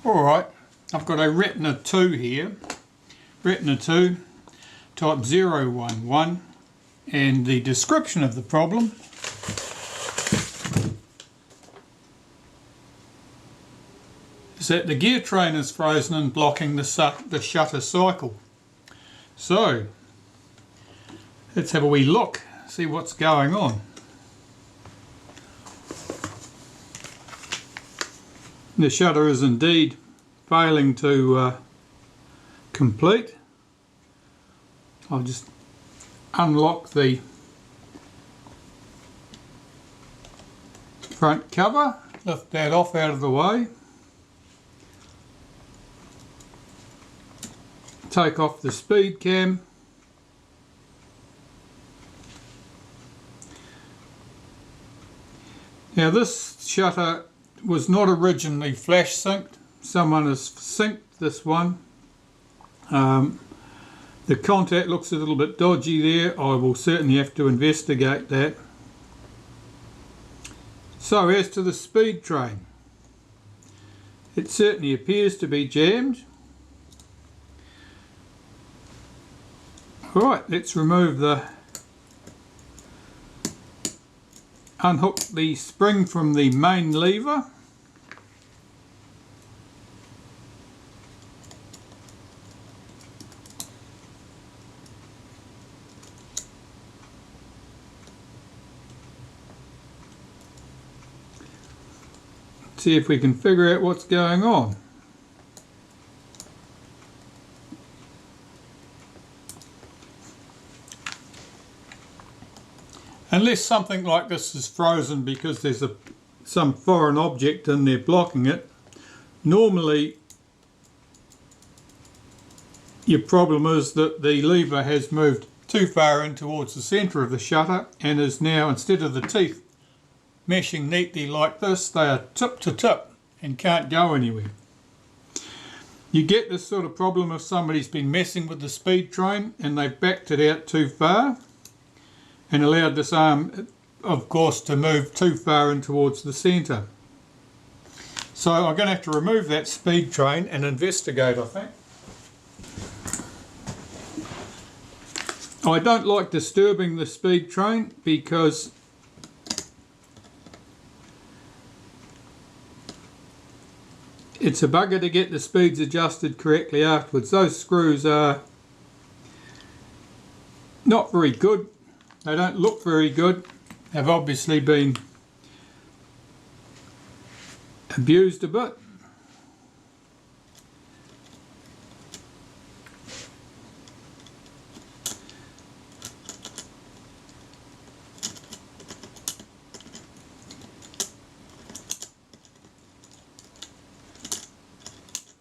Alright, I've got a Retina 2 here, Retina 2 type 011, and the description of the problem is that the gear train is frozen and blocking the shutter cycle. So, let's have a wee look, see what's going on. The shutter is indeed failing to complete. I'll just unlock the front cover, lift that off out of the way, take off the speed cam, now this shutter was not originally flash synced. Someone has synced this one. The contact looks a little bit dodgy there. I will certainly have to investigate that. So as to the speed train, it certainly appears to be jammed. Alright, let's remove unhook the spring from the main lever. See if we can figure out what's going on. Unless something like this is frozen because there's some foreign object in there blocking it, normally your problem is that the lever has moved too far in towards the centre of the shutter and is now, instead of the teeth meshing neatly like this, they are tip to tip and can't go anywhere. You get this sort of problem if somebody's been messing with the speed train and they've backed it out too far and allowed this arm, of course, to move too far in towards the centre. So I'm going to have to remove that speed train and investigate, I think. I don't like disturbing the speed train because it's a bugger to get the speeds adjusted correctly afterwards. Those screws are not very good. They don't look very good. Have obviously been abused a bit.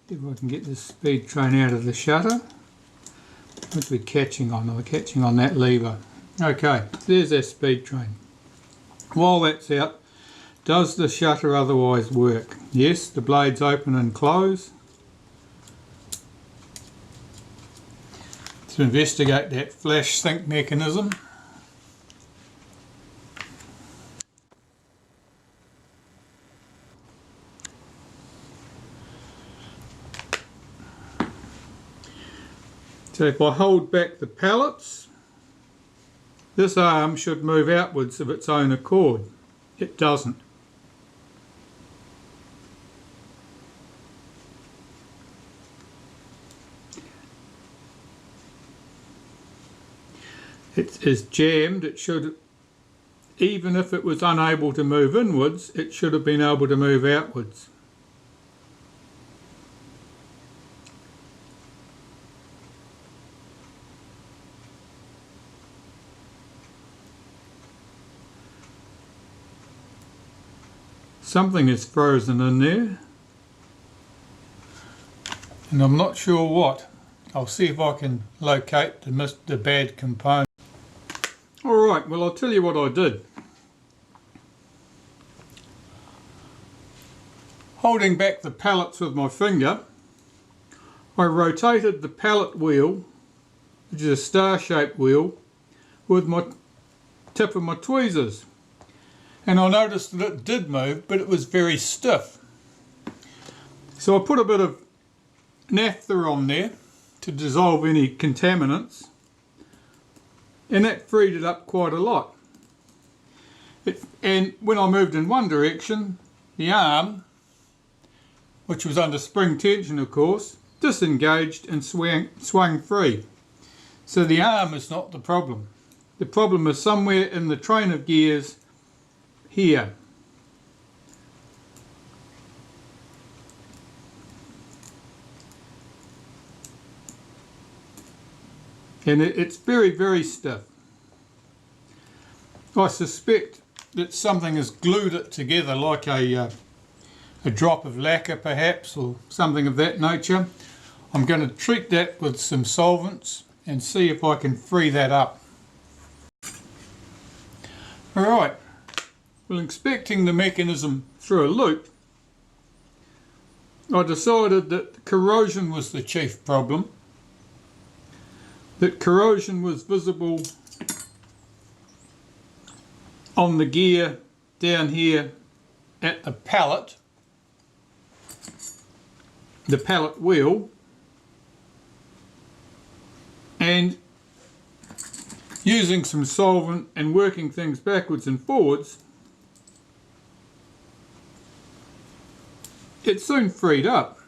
See if I can get this speed train out of the shutter. What are we catching on? We're catching on that lever. Okay, there's our speed train. While that's out, does the shutter otherwise work? Yes, the blades open and close. To investigate that flash sync mechanism. So if I hold back the pallets, this arm should move outwards of its own accord. It doesn't. It is jammed. It should, even if it was unable to move inwards, it should have been able to move outwards. Something is frozen in there, and I'm not sure what. I'll see if I can locate the bad component. Alright, well I'll tell you what I did. Holding back the pallets with my finger, I rotated the pallet wheel, which is a star-shaped wheel, with my tip of my tweezers. And I noticed that it did move, but it was very stiff. So I put a bit of naphtha on there to dissolve any contaminants, and that freed it up quite a lot. And when I moved in one direction, the arm, which was under spring tension of course, disengaged and swung free. So the arm is not the problem. The problem is somewhere in the train of gears here. And it's very, very stiff. I suspect that something has glued it together, like a drop of lacquer perhaps, or something of that nature. I'm going to treat that with some solvents and see if I can free that up. Alright, well, inspecting the mechanism through a loop, I decided that corrosion was the chief problem. That corrosion was visible on the gear down here at the pallet wheel, and using some solvent and working things backwards and forwards, it soon freed up.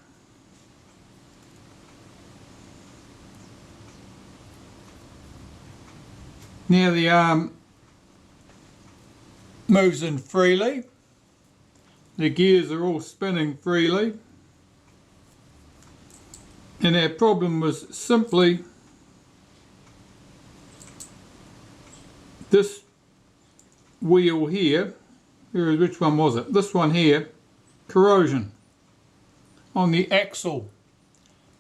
Now the arm moves in freely, the gears are all spinning freely, and our problem was simply this wheel here. Which one was it? This one here, corrosion on the axle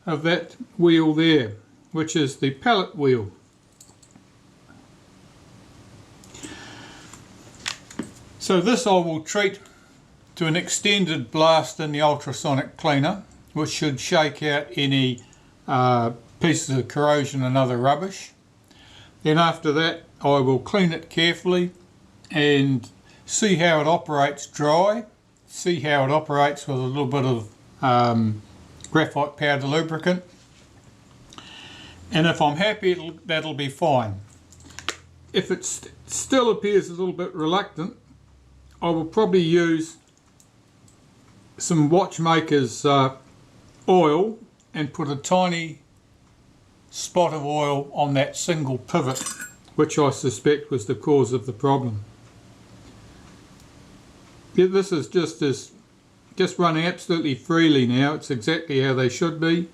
of that wheel there, which is the pallet wheel. So this I will treat to an extended blast in the ultrasonic cleaner, which should shake out any pieces of corrosion and other rubbish. Then after that I will clean it carefully and see how it operates dry, see how it operates with a little bit of graphite powder lubricant, and if I'm happy that'll be fine. If it still appears a little bit reluctant, I will probably use some watchmaker's oil and put a tiny spot of oil on that single pivot, which I suspect was the cause of the problem. Yeah, this is just running absolutely freely now. It's exactly how they should be.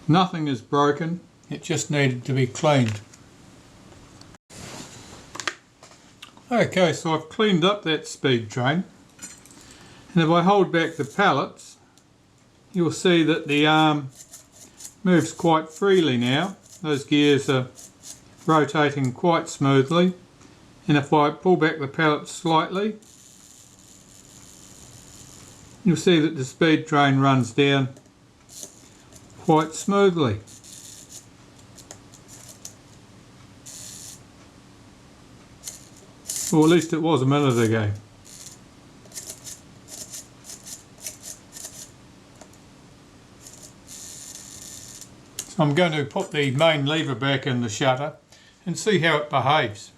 Nothing is broken. It just needed to be cleaned. Okay, so I've cleaned up that speed train, and if I hold back the pallets, you'll see that the arm moves quite freely now. Those gears are rotating quite smoothly, and if I pull back the pallets slightly, you'll see that the speed train runs down quite smoothly. Or at least it was a minute ago. So I'm going to put the main lever back in the shutter and see how it behaves.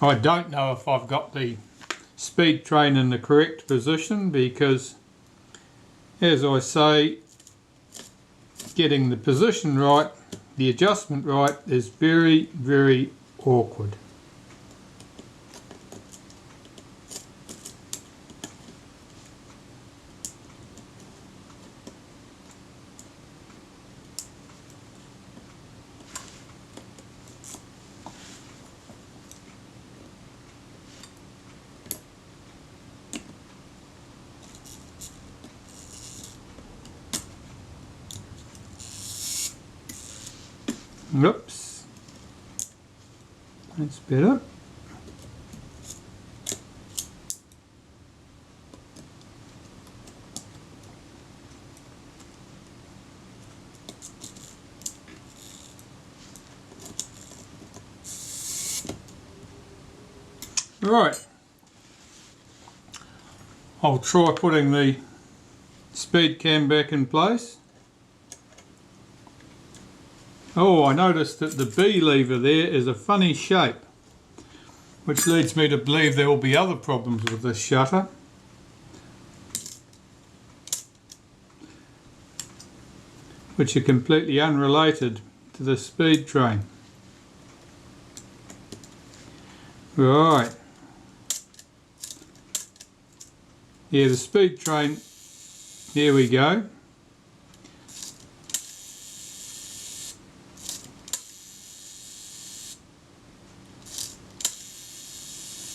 I don't know if I've got the speed train in the correct position because, as I say, getting the position right, the adjustment right, is very, very awkward. Oops, that's better. Right, I'll try putting the speed cam back in place. Oh, I noticed that the B lever there is a funny shape, which leads me to believe there will be other problems with this shutter. Which are completely unrelated to the speed train. Right. Yeah, the speed train, there we go.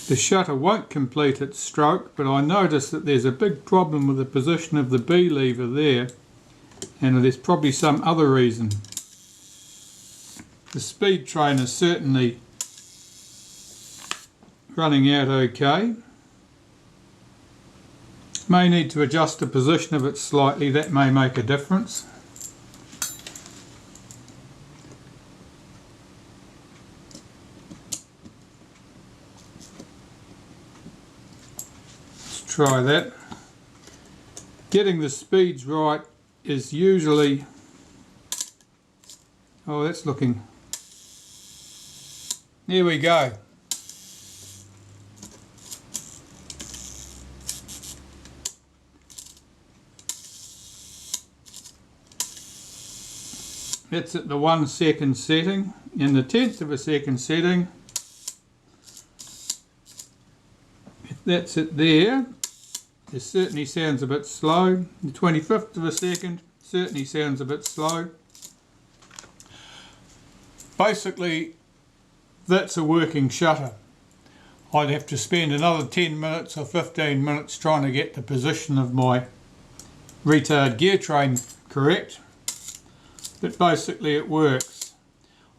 The shutter won't complete its stroke, but I notice that there's a big problem with the position of the B lever there, and there's probably some other reason. The speed train is certainly running out okay. May need to adjust the position of it slightly, that may make a difference. Let's try that. Getting the speeds right is usually, oh, that's looking, there we go. That's at the 1 second setting. In the 10th of a second setting, if that's it there, it certainly sounds a bit slow. The 25th of a second certainly sounds a bit slow. Basically, that's a working shutter. I'd have to spend another 10 minutes or 15 minutes trying to get the position of my retard gear train correct. But basically it works.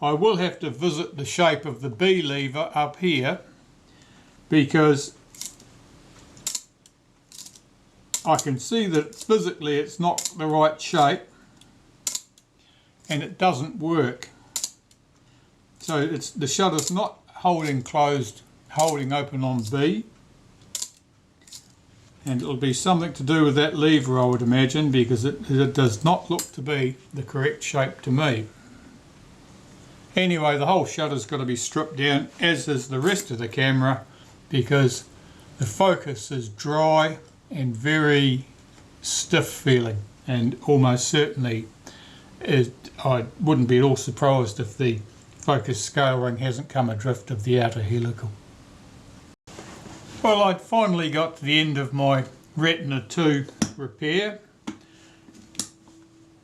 I will have to visit the shape of the B lever up here, because I can see that physically it's not the right shape and it doesn't work. So the shutter's not holding closed, holding open on B. And it'll be something to do with that lever, I would imagine, because it does not look to be the correct shape to me. Anyway, the whole shutter's got to be stripped down, as is the rest of the camera, because the focus is dry and very stiff feeling, and almost certainly I wouldn't be at all surprised if the focus scale ring hasn't come adrift of the outer helical. Well, I'd finally got to the end of my Retina II repair.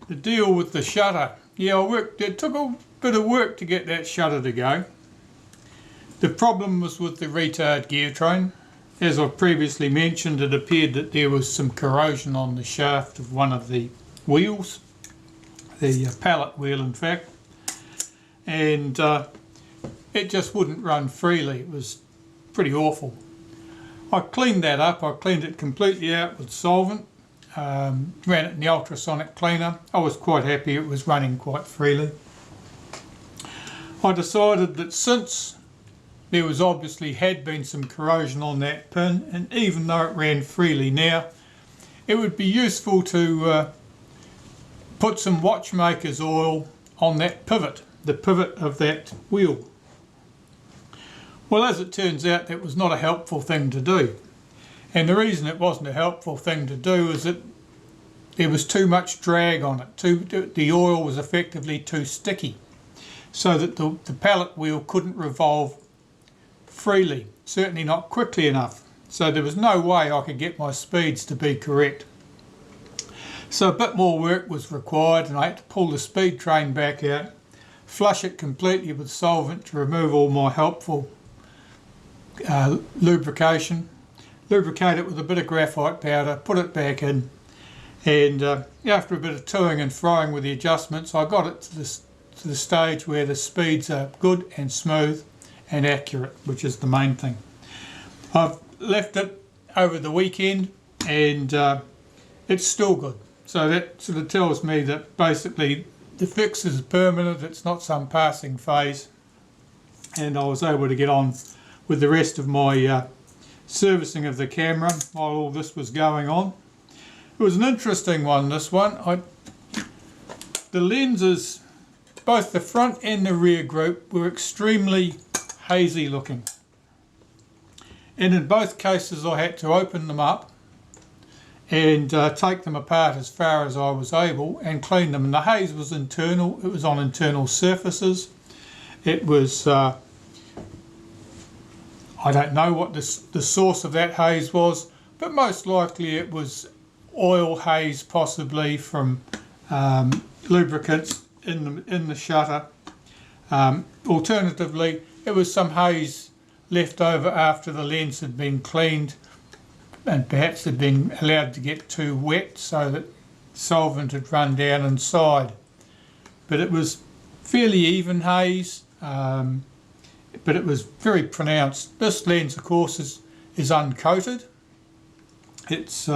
The deal with the shutter, yeah, it took a bit of work to get that shutter to go. The problem was with the retard gear train. As I previously mentioned, it appeared that there was some corrosion on the shaft of one of the wheels, the pallet wheel in fact, and it just wouldn't run freely. It was pretty awful. I cleaned that up. I cleaned it completely out with solvent, ran it in the ultrasonic cleaner. I was quite happy it was running quite freely. I decided that since there was obviously had been some corrosion on that pin, and even though it ran freely now, it would be useful to put some watchmaker's oil on that pivot, the pivot of that wheel. Well, as it turns out, that was not a helpful thing to do. And the reason it wasn't a helpful thing to do is that there was too much drag on it. The oil was effectively too sticky, so that the pallet wheel couldn't revolve freely, certainly not quickly enough. So there was no way I could get my speeds to be correct. So a bit more work was required, and I had to pull the speed train back out, flush it completely with solvent to remove all my helpful lubrication, lubricate it with a bit of graphite powder, put it back in, and after a bit of toing and froing with the adjustments, I got it to the stage where the speeds are good and smooth and accurate, which is the main thing. I've left it over the weekend and it's still good. So that sort of tells me that basically the fix is permanent, it's not some passing phase, and I was able to get on with the rest of my servicing of the camera while all this was going on. It was an interesting one, this one. The lenses, both the front and the rear group, were extremely hazy looking. And in both cases I had to open them up and take them apart as far as I was able and clean them. And the haze was internal, it was on internal surfaces. It was, I don't know what the source of that haze was, but most likely it was oil haze, possibly from lubricants in the shutter. Alternatively, it was some haze left over after the lens had been cleaned and perhaps had been allowed to get too wet so that solvent had run down inside. But it was fairly even haze, but it was very pronounced. This lens, of course, is uncoated. It's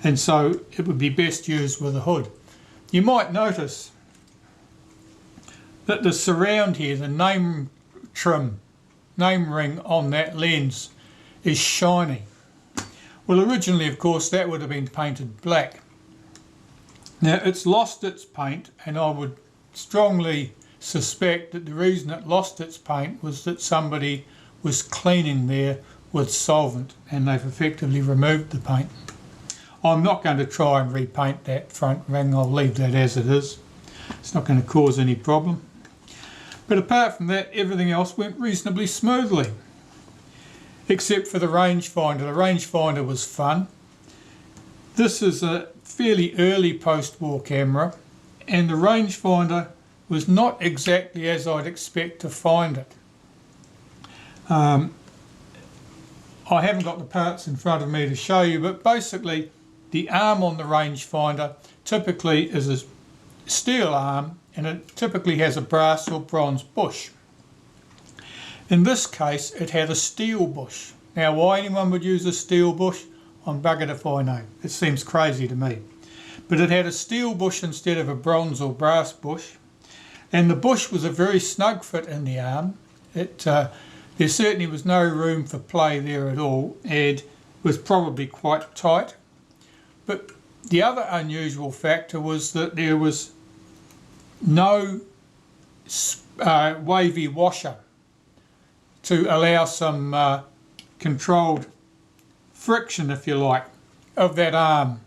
and so it would be best used with a hood. You might notice that the surround here, the name ring on that lens, is shiny. Well, originally, of course, that would have been painted black. Now, it's lost its paint, and I would strongly suspect that the reason it lost its paint was that somebody was cleaning there with solvent and they've effectively removed the paint. I'm not going to try and repaint that front ring. I'll leave that as it is. It's not going to cause any problem. But apart from that, everything else went reasonably smoothly, except for the rangefinder. The rangefinder was fun. This is a fairly early post-war camera, and the rangefinder was not exactly as I'd expect to find it. I haven't got the parts in front of me to show you, but basically the arm on the rangefinder typically is a steel arm, and it typically has a brass or bronze bush. In this case, it had a steel bush. Now, why anyone would use a steel bush, I'm buggered if I know. It seems crazy to me. But it had a steel bush instead of a bronze or brass bush. And the bush was a very snug fit in the arm. There certainly was no room for play there at all, and was probably quite tight. But the other unusual factor was that there was no wavy washer to allow some controlled friction, if you like, of that arm,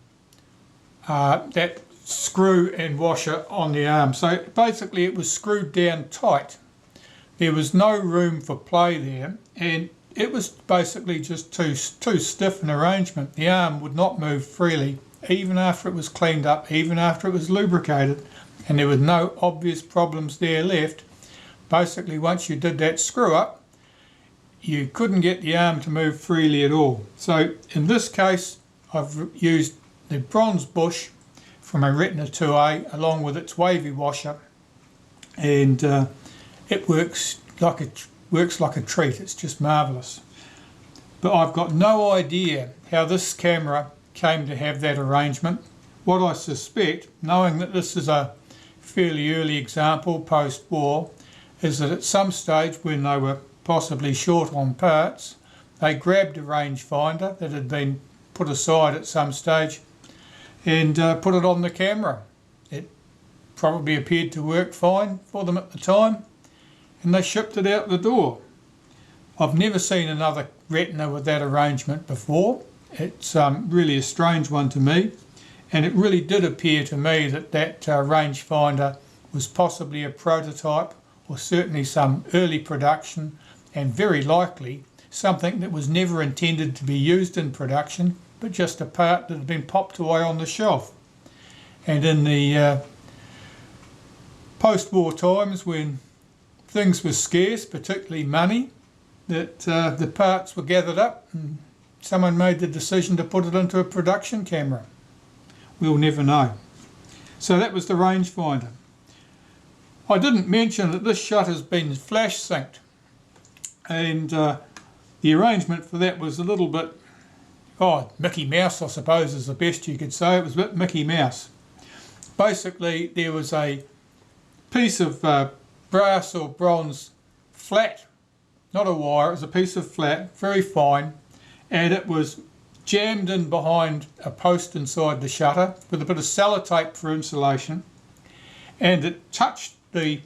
that screw and washer on the arm. So basically it was screwed down tight. There was no room for play there, and it was basically just too stiff an arrangement. The arm would not move freely, even after it was cleaned up, even after it was lubricated, and there were no obvious problems there left. Basically, once you did that screw up, you couldn't get the arm to move freely at all. So in this case, I've used the bronze bush from a Retina IIa along with its wavy washer, and it works like a treat. It's just marvellous. But I've got no idea how this camera came to have that arrangement. What I suspect, knowing that this is a fairly early example post-war, is that at some stage when they were possibly short on parts, they grabbed a rangefinder that had been put aside at some stage and put it on the camera. It probably appeared to work fine for them at the time, and they shipped it out the door. I've never seen another Retina with that arrangement before. It's really a strange one to me, and it really did appear to me that that rangefinder was possibly a prototype, or certainly some early production, and very likely something that was never intended to be used in production, but just a part that had been popped away on the shelf. And in the post-war times, when things were scarce, particularly money, that the parts were gathered up and someone made the decision to put it into a production camera. We'll never know. So that was the rangefinder. I didn't mention that this shutter's been flash synced, and the arrangement for that was a little bit, Mickey Mouse, I suppose, is the best you could say. It was a bit Mickey Mouse. Basically, there was a piece of brass or bronze flat not a wire, it was a piece of flat, very fine, and it was jammed in behind a post inside the shutter with a bit of sellotape for insulation, and it touched the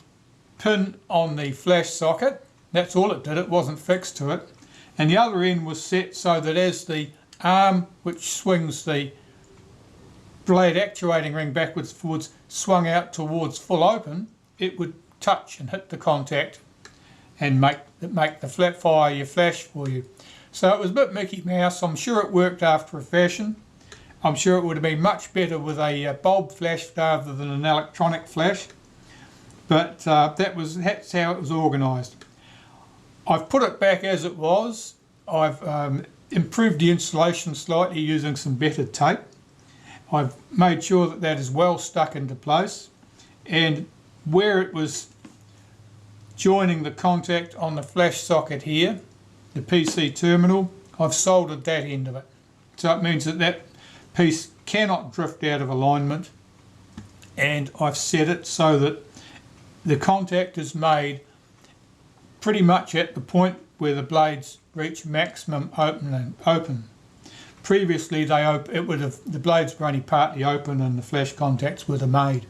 pin on the flash socket. That's all it did, it wasn't fixed to it, and the other end was set so that as the arm which swings the blade actuating ring backwards and forwards swung out towards full open, it would touch and hit the contact and make the fire your flash for you. So it was a bit Mickey Mouse. I'm sure it worked after a fashion. I'm sure it would have been much better with a bulb flash rather than an electronic flash, but that's how it was organised. I've put it back as it was. I've improved the insulation slightly using some better tape. I've made sure that that is well stuck into place, and where it was joining the contact on the flash socket here, the PC terminal, I've soldered that end of it. So it means that that piece cannot drift out of alignment, and I've set it so that the contact is made pretty much at the point where the blades reach maximum open. Previously the blades were only partly open and the flash contacts were made.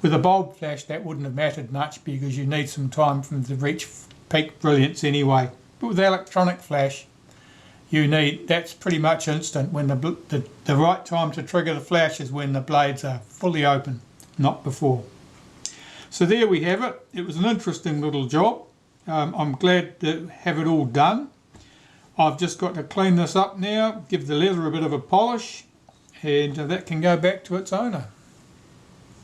With a bulb flash that wouldn't have mattered much because you need some time for them to reach peak brilliance anyway. But with electronic flash, that's pretty much instant. When the right time to trigger the flash is when the blades are fully open, not before. So there we have it. It was an interesting little job. I'm glad to have it all done. I've just got to clean this up now, give the leather a bit of a polish, and that can go back to its owner.